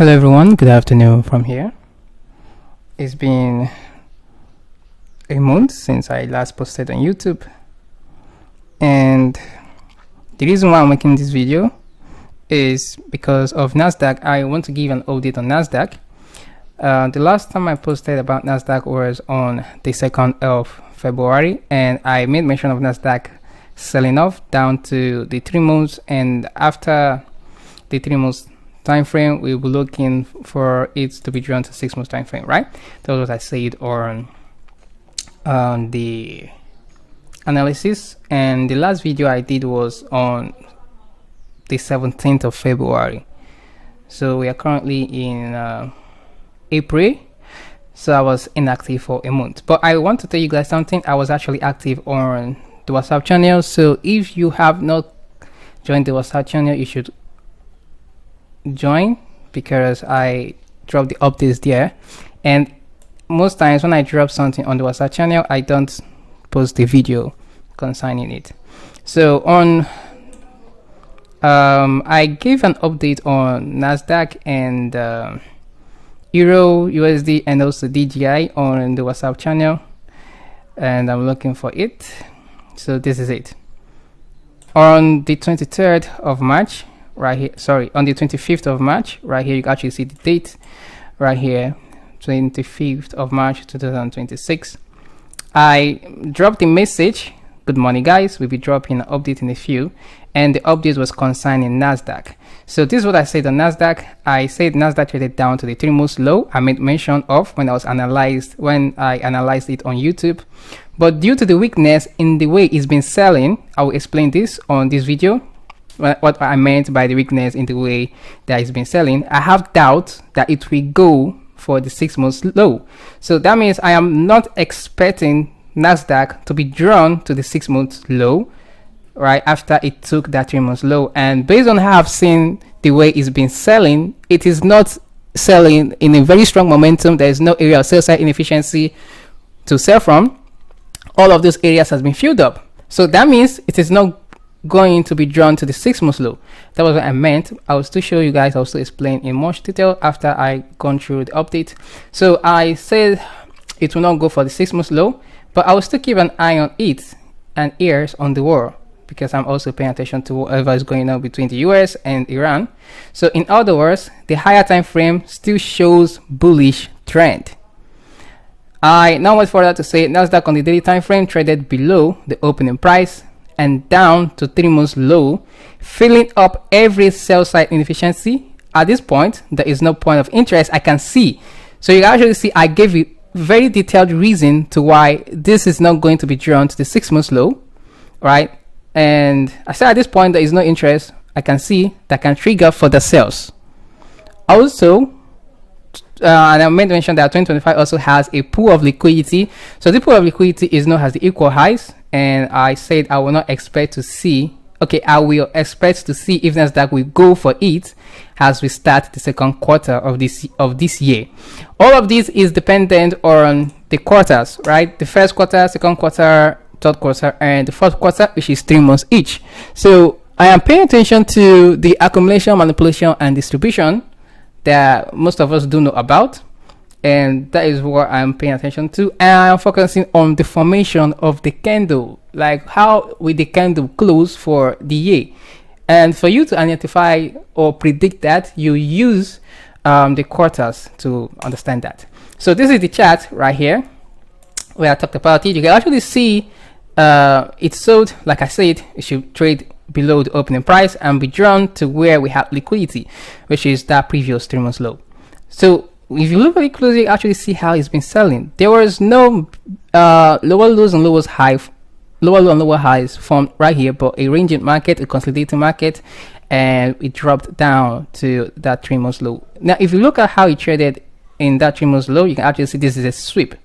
Hello everyone, good afternoon from here. It's been a month since I last posted on YouTube, and the reason why I'm making this video is because of Nasdaq. I want to give an update on Nasdaq. The last time I posted about Nasdaq was on the 2nd of February, and I made mention of Nasdaq selling off down to the 3 months, and after the 3 months time frame, we will be looking for it to be drawn to 6 months time frame, right? That was what I said on the analysis, and the last video I did was on the 17th of February. So we are currently in April, so I was inactive for a month. But I want to tell you guys something. I was actually active on the WhatsApp channel, so if you have not joined the WhatsApp channel, you should join, because I drop the updates there, and most times when I drop something on the WhatsApp channel, I don't post the video concerning it. So on I gave an update on Nasdaq and Euro, USD, and also DJI on the WhatsApp channel, and I'm looking for it. So this is it. On the 23rd of March, right here, sorry, on the 25th of March, right here, you can actually see the date right here, 25th of March 2026. I dropped a message, good morning guys, we'll be dropping an update in a few, and the update was concerning Nasdaq. So this is what I said on Nasdaq. I said Nasdaq traded down to the 3 months low. I made mention of when I analyzed it on YouTube, but due to the weakness in the way it's been selling, I will explain this on this video. What I meant by the weakness in the way that it's been selling. I have doubt that it will go for the 6 months low. So that means I am not expecting Nasdaq to be drawn to the 6 months low right after it took that 3 months low. And based on how I've seen the way it's been selling, it is not selling in a very strong momentum. There is no area of sell side inefficiency to sell from. All of those areas has been filled up. So that means it is not going to be drawn to the 6 months low. That was what I meant. I will still show you guys, I'll still explain in much detail after I gone through the update. So I said it will not go for the 6 months low, but I will still keep an eye on it and ears on the war, because I'm also paying attention to whatever is going on between the US and Iran. So in other words, the higher time frame still shows bullish trend. I now went further to say Nasdaq on the daily time frame traded below the opening price and down to 3 months low, filling up every sell side inefficiency. At this point, there is no point of interest I can see. So you can actually see I gave you very detailed reason to why this is not going to be drawn to the 6 months low, right? And I said at this point there is no interest I can see that can trigger further sales. Also, and I made mention that 2025 also has a pool of liquidity. So the pool of liquidity is known as the equal highs, and I said I will not expect to see, okay, I will expect to see if Nasdaq will go for it as we start the second quarter of this year. All of this is dependent on the quarters, right? The first quarter, second quarter, third quarter, and the fourth quarter, which is 3 months each. So I am paying attention to the accumulation, manipulation, and distribution that most of us do know about, and that is what I'm paying attention to. And I'm focusing on the formation of the candle, like how will the candle close for the year. And for you to identify or predict that, you use the quarters to understand that. So this is the chart right here where I talked about it. You can actually see it sold, like I said, it should trade below the opening price and be drawn to where we have liquidity, which is that previous 3 months low. So if you look very closely, you actually see how it's been selling. There was no lower lows and lower highs formed right here, but a ranging market, a consolidating market, and it dropped down to that 3 months low. Now if you look at how it traded in that 3 months low, you can actually see this is a sweep.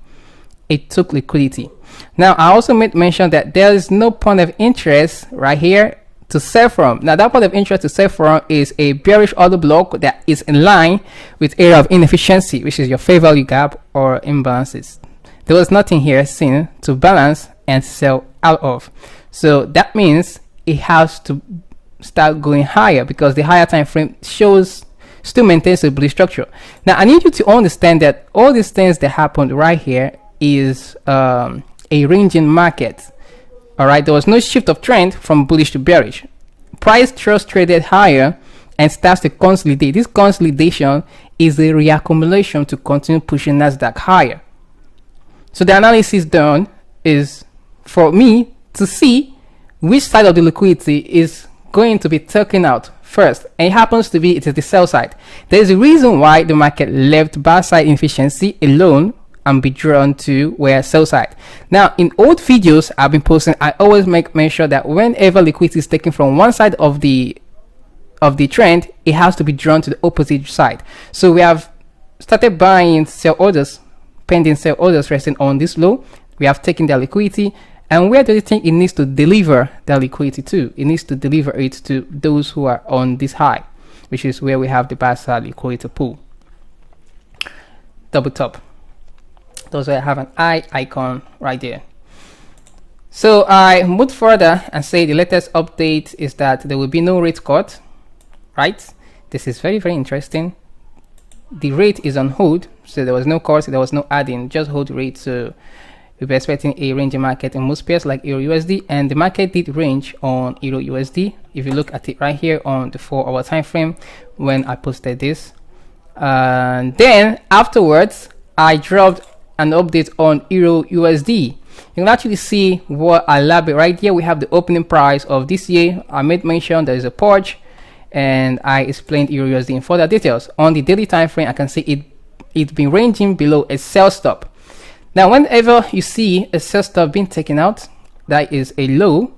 It took liquidity. Now I also made mention that there is no point of interest right here to sell from. Now that point of interest to sell from is a bearish order block that is in line with area of inefficiency, which is your fair value gap or imbalances. There was nothing here seen to balance and sell out of. So that means it has to start going higher, because the higher time frame shows still maintains a bullish structure. Now I need you to understand that all these things that happened right here is a ranging market. All right, there was no shift of trend from bullish to bearish. Price just traded higher and starts to consolidate. This consolidation is a reaccumulation to continue pushing Nasdaq higher. So the analysis done is for me to see which side of the liquidity is going to be taken out first, and it happens to be it is the sell side. There is a reason why the market left buy side inefficiency alone and be drawn to where sell side. Now in old videos I've been posting, I always make mention that whenever liquidity is taken from one side of the trend, it has to be drawn to the opposite side. So we have started buying sell orders, pending sell orders resting on this low. We have taken their liquidity, and where do you think it needs to deliver that liquidity to? It needs to deliver it to those who are on this high, which is where we have the buy side liquidity pool. Double top. Those where I have an eye icon right there. So I moved further and say the latest update is that there will be no rate cut, right? This is very, very interesting. The rate is on hold, so there was no cut, there was no adding, just hold rate. So we'll be expecting a ranging market in most pairs like Euro USD, and the market did range on Euro USD. If you look at it right here on the 4-hour time frame when I posted this, and then afterwards I dropped an update on Euro USD. You can actually see what I elaborate right here. We have the opening price of this year. I made mention there is a purge, and I explained Euro USD in further details. On the daily time frame, I can see it's been ranging below a sell stop. Now whenever you see a sell stop being taken out, that is a low,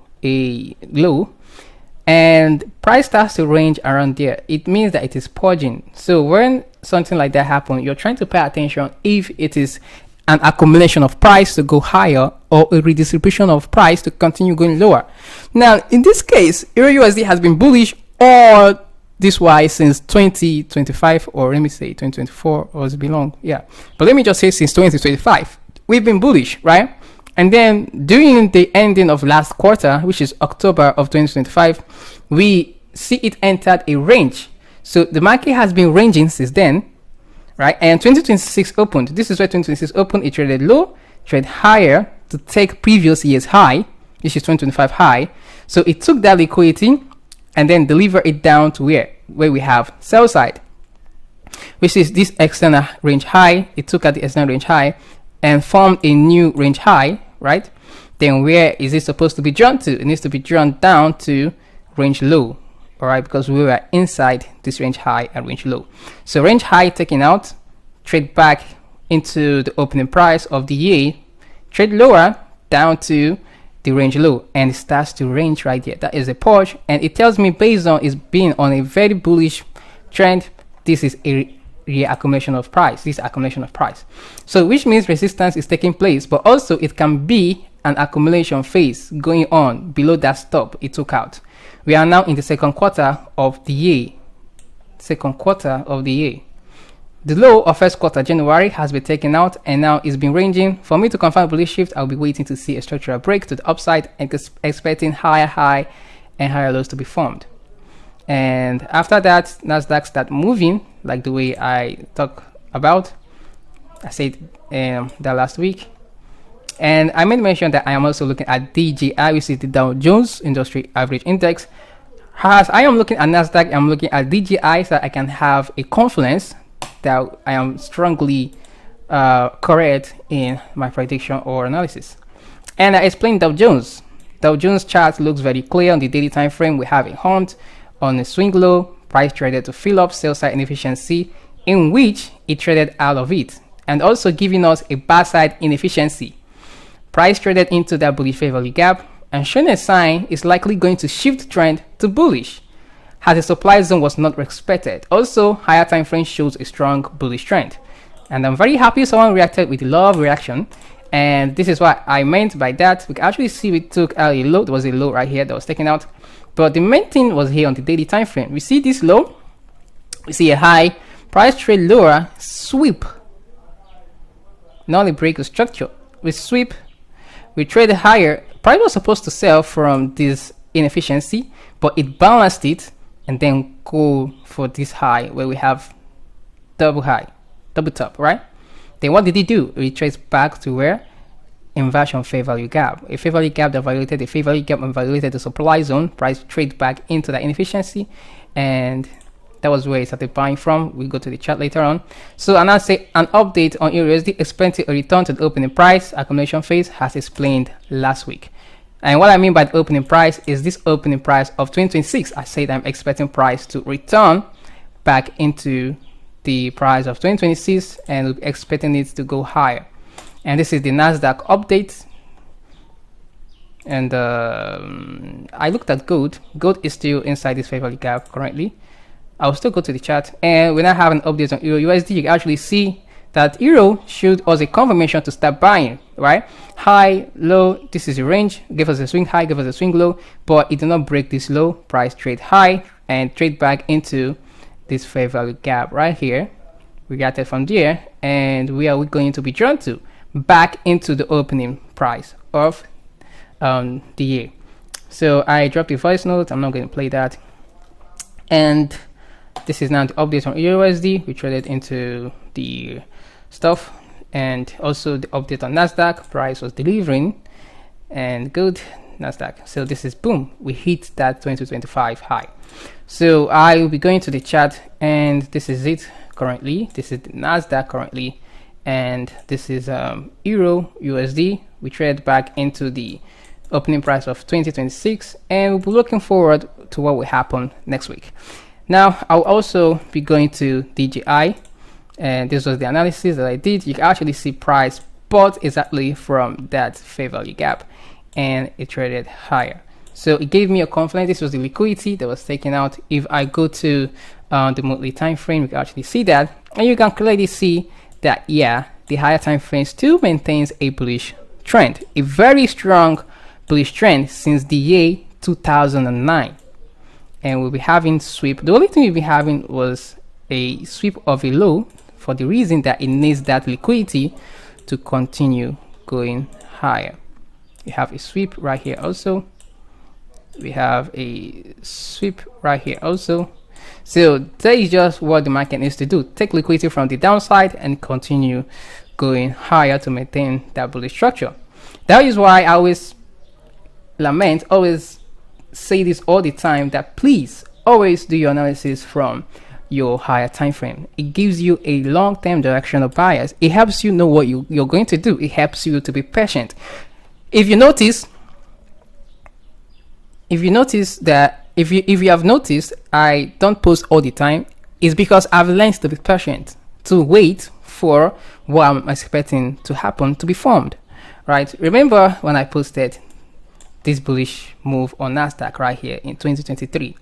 and price starts to range around there, it means that it is purging. So when something like that happens, you're trying to pay attention if it is an accumulation of price to go higher or a redistribution of price to continue going lower. Now in this case, Euro USD has been bullish all this while since 2025, or let me say 2024, or it's been long, yeah, but let me just say since 2025 we've been bullish, right? And then during the ending of last quarter, which is October of 2025, we see it entered a range. So the market has been ranging since then, right? And 2026 opened. This is where 2026 opened. It traded low, traded higher to take previous year's high, which is 2025 high. So it took that liquidity and then delivered it down to where we have sell side, which is this external range high. It took at the external range high and formed a new range high, right? Then where is it supposed to be drawn to? It needs to be drawn down to range low, all right, because we were inside this range high and range low. So range high taken out, trade back into the opening price of the year, trade lower down to the range low, and it starts to range right here. That is a purge, and it tells me based on it's being on a very bullish trend, this is a reaccumulation of price, this accumulation of price. So which means resistance is taking place, but also it can be an accumulation phase going on below that stop it took out. We are now in the second quarter of the year. The low of first quarter January has been taken out, and now it's been ranging. For me to confirm bullish shift, I'll be waiting to see a structural break to the upside and expecting higher high and higher lows to be formed. And after that, Nasdaq start moving like the way I talked about. I said that last week. And I made mention that I am also looking at DJI, which is the Dow Jones Industry Average Index. As I am looking at Nasdaq, I'm looking at DJI so I can have a confidence that I am strongly correct in my prediction or analysis. And I explained Dow Jones. Dow Jones chart looks very clear on the daily time frame. We have a hunt on a swing low, price traded to fill up sell side inefficiency, in which it traded out of it, and also giving us a buy side inefficiency. Price traded into that bullish fair value gap and showing a sign is likely going to shift trend to bullish, as the supply zone was not respected. Also, higher time frame shows a strong bullish trend, and I'm very happy someone reacted with a lot of reaction. And this is what I meant by that. We can actually see we took a low. There was a low right here that was taken out, but the main thing was here on the daily time frame. We see this low, we see a high, price trade lower, sweep, not a break of structure. We sweep, we trade higher. Price was supposed to sell from this inefficiency, but it balanced it and then go for this high where we have double top, right? Then what did it do? It retraced back to where? Inversion fair value gap. A fair value gap that violated the fair value gap and violated the supply zone. Price trade back into that inefficiency, and that was where it started buying from. We'll go to the chart later on. So and I'll say an update on EURUSD, expecting a return to the opening price accumulation phase as explained last week. And what I mean by the opening price is this opening price of 2026. I said I'm expecting price to return back into the price of 2026 and we're expecting it to go higher. And this is the Nasdaq update. And I looked at gold. Gold is still inside this fair value gap currently. I'll still go to the chart, and when I have an update on Euro USD, you can actually see that Euro showed us a confirmation to start buying, right? High, low, this is a range, give us a swing high, give us a swing low, but it did not break this low. Price trade high and trade back into this fair value gap right here. We got it from there, and we are going to be drawn to back into the opening price of the year. So I dropped the voice note. I'm not going to play that. And this is now the update on EURUSD. We traded into the stuff, and also the update on Nasdaq. Price was delivering, and good Nasdaq. So this is boom. We hit that 2025 high. So I will be going to the chart, and this is it currently. This is the Nasdaq currently, and this is Euro USD. We trade back into the opening price of 2026, and we'll be looking forward to what will happen next week. Now I'll also be going to DJI, and this was the analysis that I did. You can actually see price bought exactly from that fair value gap, and it traded higher. So it gave me a confidence. This was the liquidity that was taken out. If I go to the monthly time frame, you can actually see that, and you can clearly see that yeah, the higher time frame still maintains a bullish trend, a very strong bullish trend since the year 2009. And we'll be having sweep. The only thing we'll be having was a sweep of a low, for the reason that it needs that liquidity to continue going higher. We have a sweep right here also. We have a sweep right here also. So that is just what the market needs to do. Take liquidity from the downside and continue going higher to maintain that bullish structure. That is why I always always say this all the time, that please always do your analysis from your higher time frame. It gives you a long-term directional bias. It helps you know what you're going to do. It helps you to be patient. If you notice that if you have noticed, I don't post all the time, it's because I've learned to be patient, to wait for what I'm expecting to happen to be formed, right? Remember when I posted this bullish move on Nasdaq right here in 2023.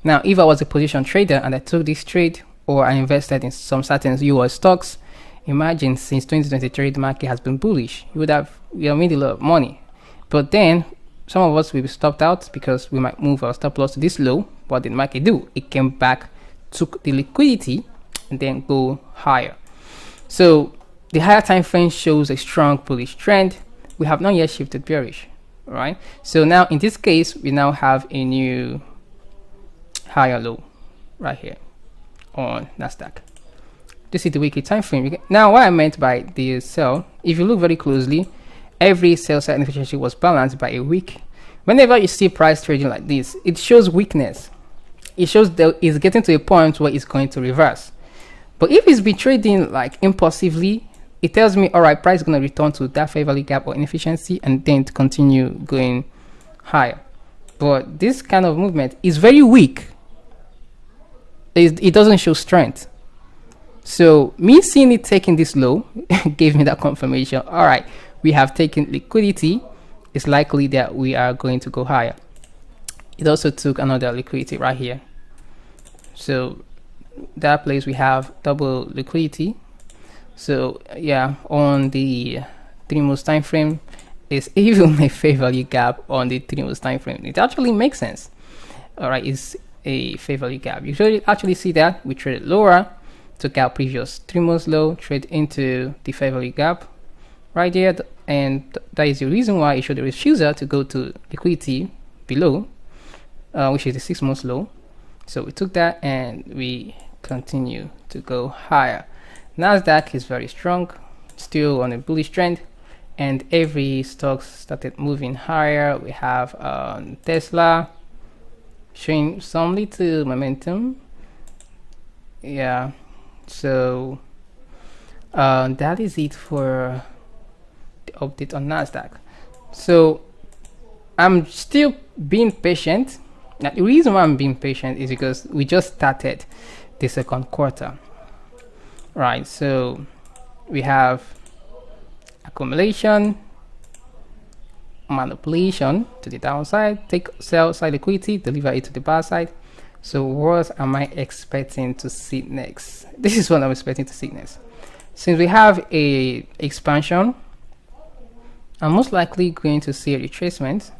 Now, if I was a position trader and I took this trade, or I invested in some certain US stocks, imagine since 2023 the market has been bullish. You would have made a lot of money. But then some of us will be stopped out because we might move our stop loss to this low. What did the market do? It came back, took the liquidity, and then go higher. So the higher time frame shows a strong bullish trend. We have not yet shifted bearish. Right, so now in this case we now have a new higher low right here on Nasdaq. This is the weekly time frame. Now what I meant by the sell, if you look very closely, every sell side inefficiency was balanced by a wick. Whenever you see price trading like this, it shows weakness. It shows that it's getting to a point where it's going to reverse. But if it's been trading like impulsively, it tells me, all right, price is going to return to that fair value gap or inefficiency and then to continue going higher. But this kind of movement is very weak. It doesn't show strength. So me seeing it taking this low gave me that confirmation. All right, we have taken liquidity. It's likely that we are going to go higher. It also took another liquidity right here. So that place we have double liquidity. So yeah, on the 3 months time frame, is even a fair value gap on the 3 months time frame. It actually makes sense. All right, it's a fair value gap. You should actually see that we traded lower, took out previous 3 months low, trade into the fair value gap right there, and that is the reason why it showed a refusal to go to liquidity below, which is the 6 months low. So we took that and we continue to go higher. Nasdaq is very strong, still on a bullish trend, and every stock started moving higher. We have Tesla showing some little momentum. Yeah, so that is it for the update on Nasdaq. So I'm still being patient. Now, the reason why I'm being patient is because we just started the second quarter, right? So we have accumulation, manipulation to the downside, take sell side liquidity, deliver it to the buy side. So what am I expecting to see next? This is what I'm expecting to see next. Since we have a expansion, I'm most likely going to see a retracement,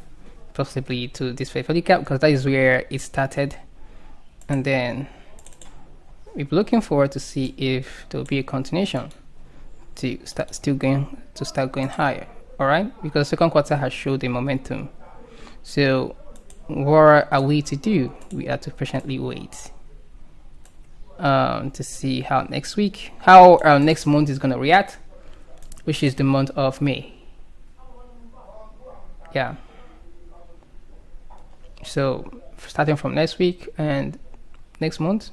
possibly to this fair value gap, because that is where it started, and then we're looking forward to see if there will be a continuation to start going higher. All right, because second quarter has showed a momentum. So what are we to do? We have to patiently wait to see how our next month is going to react, which is the month of May. Yeah, so starting from next week and next month,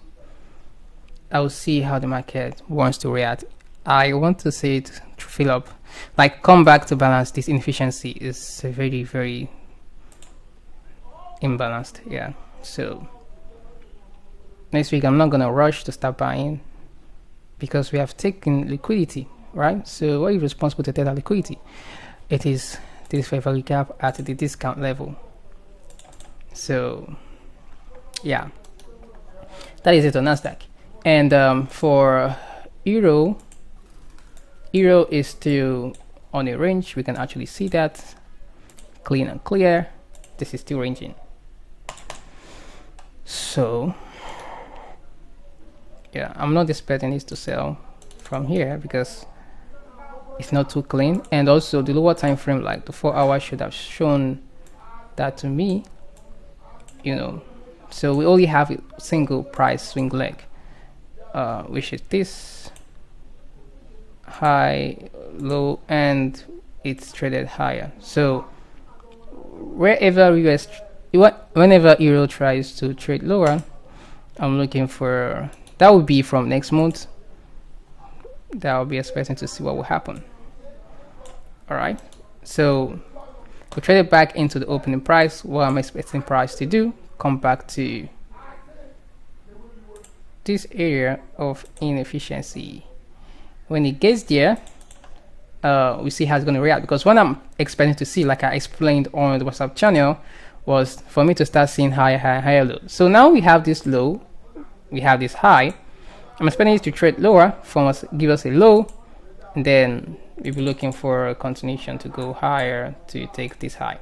I will see how the market wants to react. I want to say it to fill up, like come back to balance. This inefficiency is very, very imbalanced. Yeah, so next week I'm not gonna rush to start buying because we have taken liquidity, right? So what is responsible to take that liquidity? It is this fair value gap at the discount level. So yeah, that is it on Nasdaq. And for Euro is still on a range. We can actually see that clean and clear. This is still ranging. So yeah, I'm not expecting this to sell from here because it's not too clean, and also the lower time frame, like the 4 hours, should have shown that to me, you know. So we only have a single price swing leg, which is this high, low, and it's traded higher. So whenever Euro tries to trade lower, I'm looking for, that would be from next month, that I'll be expecting to see what will happen. All right, so we traded back into the opening price. What I'm expecting price to do, come back to this area of inefficiency. When it gets there, we see how it's going to react, because what I'm expecting to see, like I explained on the WhatsApp channel, was for me to start seeing higher low. So now we have this low, we have this high. I'm expecting it to trade lower, give us a low, and then we'll be looking for a continuation to go higher to take this high.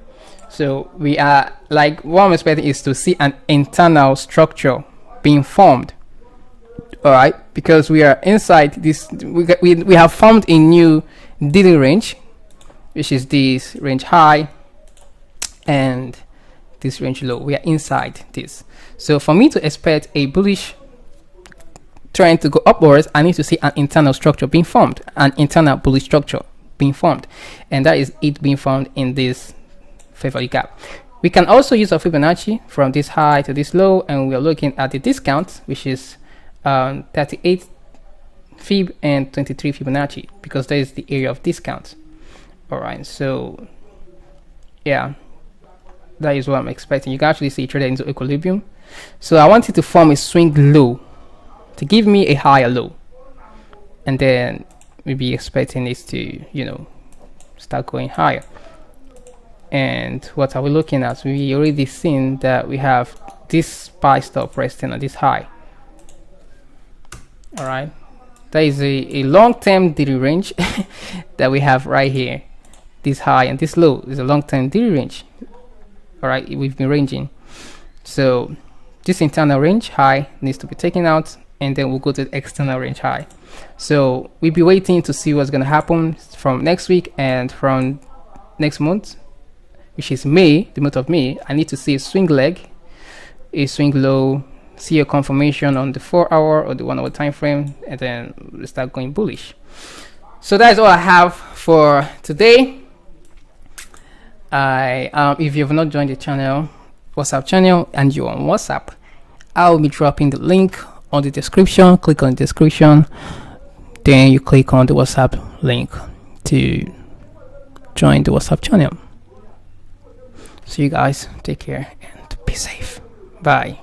So we are, like, what I'm expecting is to see an internal structure being formed. All right, because we are inside this, we have formed a new daily range, which is this range high and this range low. We are inside this. So for me to expect a bullish trend to go upwards, I need to see an internal structure being formed, an internal bullish structure being formed, and that is it being formed in this fair value gap. We can also use a Fibonacci from this high to this low, and we are looking at the discount, which is 38 Fib and 23 Fibonacci, because that is the area of discount. All right, so yeah, that is what I'm expecting. You can actually see it traded into equilibrium. So I want it to form a swing low to give me a higher low, and then we'll be expecting this to, you know, start going higher. And what are we looking at? We already seen that we have this buy stop resting on this high. All right, that is a long-term daily range that we have right here. This high and this low is a long-term daily range. All right, we've been ranging. So this internal range high needs to be taken out, and then we'll go to the external range high. So we'll be waiting to see what's going to happen from next week and from next month, which is May, the month of May. I need to see a swing leg, a swing low, see a confirmation on the 4-hour or the 1-hour time frame, and then we start going bullish. So that's all I have for today. If you have not joined the channel, WhatsApp channel, and you're on WhatsApp, I'll be dropping the link on the description. Click on the description, then you click on the WhatsApp link to join the WhatsApp channel. So you guys take care and be safe. Bye.